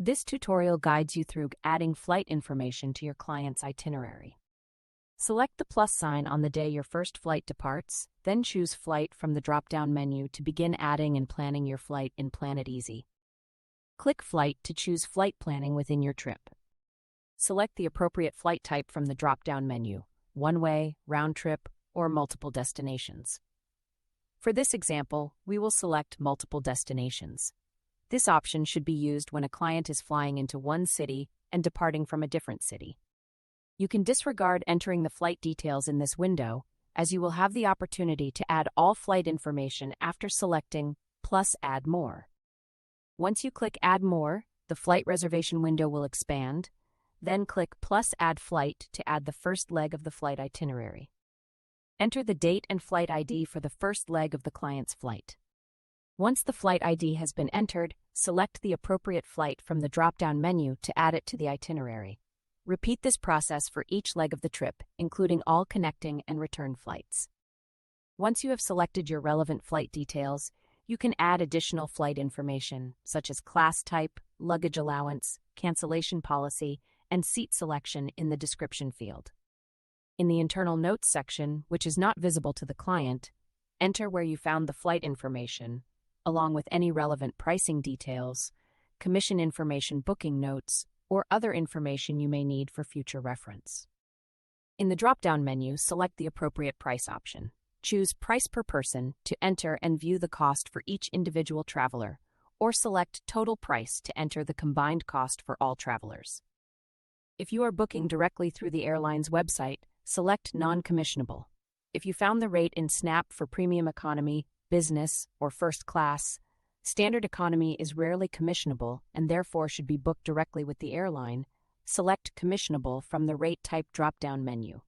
This tutorial guides you through adding flight information to your client's itinerary. Select the plus sign on the day your first flight departs, then choose Flight from the drop-down menu to begin adding and planning your flight in Planiteasy. Click Flight to choose flight planning within your trip. Select the appropriate flight type from the drop-down menu: one-way, round-trip, or multiple destinations. For this example, we will select multiple destinations. This option should be used when a client is flying into one city and departing from a different city. You can disregard entering the flight details in this window, as you will have the opportunity to add all flight information after selecting plus Add More. Once you click Add More, the flight reservation window will expand. Then click plus Add Flight to add the first leg of the flight itinerary. Enter the date and flight ID for the first leg of the client's flight. Once the flight ID has been entered, select the appropriate flight from the drop-down menu to add it to the itinerary. Repeat this process for each leg of the trip, including all connecting and return flights. Once you have selected your relevant flight details, you can add additional flight information, such as class type, luggage allowance, cancellation policy, and seat selection in the description field. In the internal notes section, which is not visible to the client, enter where you found the flight information, along with any relevant pricing details, commission information, booking notes, or other information you may need for future reference. In the drop-down menu, select the appropriate price option. Choose Price per Person to enter and view the cost for each individual traveler, or select Total Price to enter the combined cost for all travelers. If you are booking directly through the airline's website, select Non-Commissionable. If you found the rate in SNAP for Premium Economy, Business, or First Class, Standard Economy is rarely commissionable and therefore should be booked directly with the airline, select Commissionable from the Rate Type drop-down menu.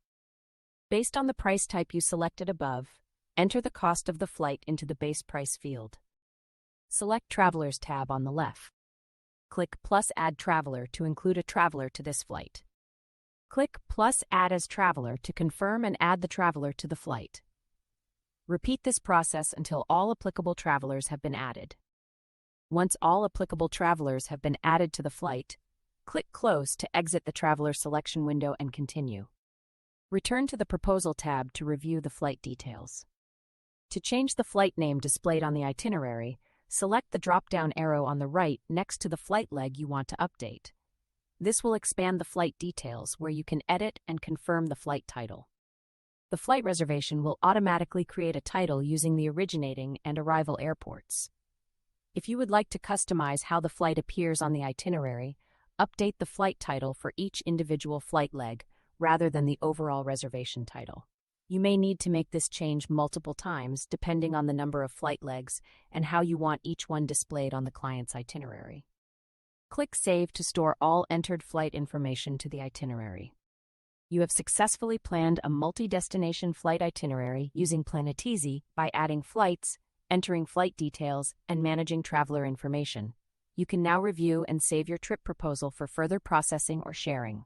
Based on the price type you selected above, enter the cost of the flight into the Base Price field. Select Travelers tab on the left. Click plus Add Traveler to include a traveler to this flight. Click plus Add as Traveler to confirm and add the traveler to the flight. Repeat this process until all applicable travelers have been added. Once all applicable travelers have been added to the flight, click Close to exit the traveler selection window and continue. Return to the Proposal tab to review the flight details. To change the flight name displayed on the itinerary, select the drop-down arrow on the right next to the flight leg you want to update. This will expand the flight details where you can edit and confirm the flight title. The flight reservation will automatically create a title using the originating and arrival airports. If you would like to customize how the flight appears on the itinerary, update the flight title for each individual flight leg rather than the overall reservation title. You may need to make this change multiple times depending on the number of flight legs and how you want each one displayed on the client's itinerary. Click Save to store all entered flight information to the itinerary. You have successfully planned a multi-destination flight itinerary using Planiteasy by adding flights, entering flight details, and managing traveler information. You can now review and save your trip proposal for further processing or sharing.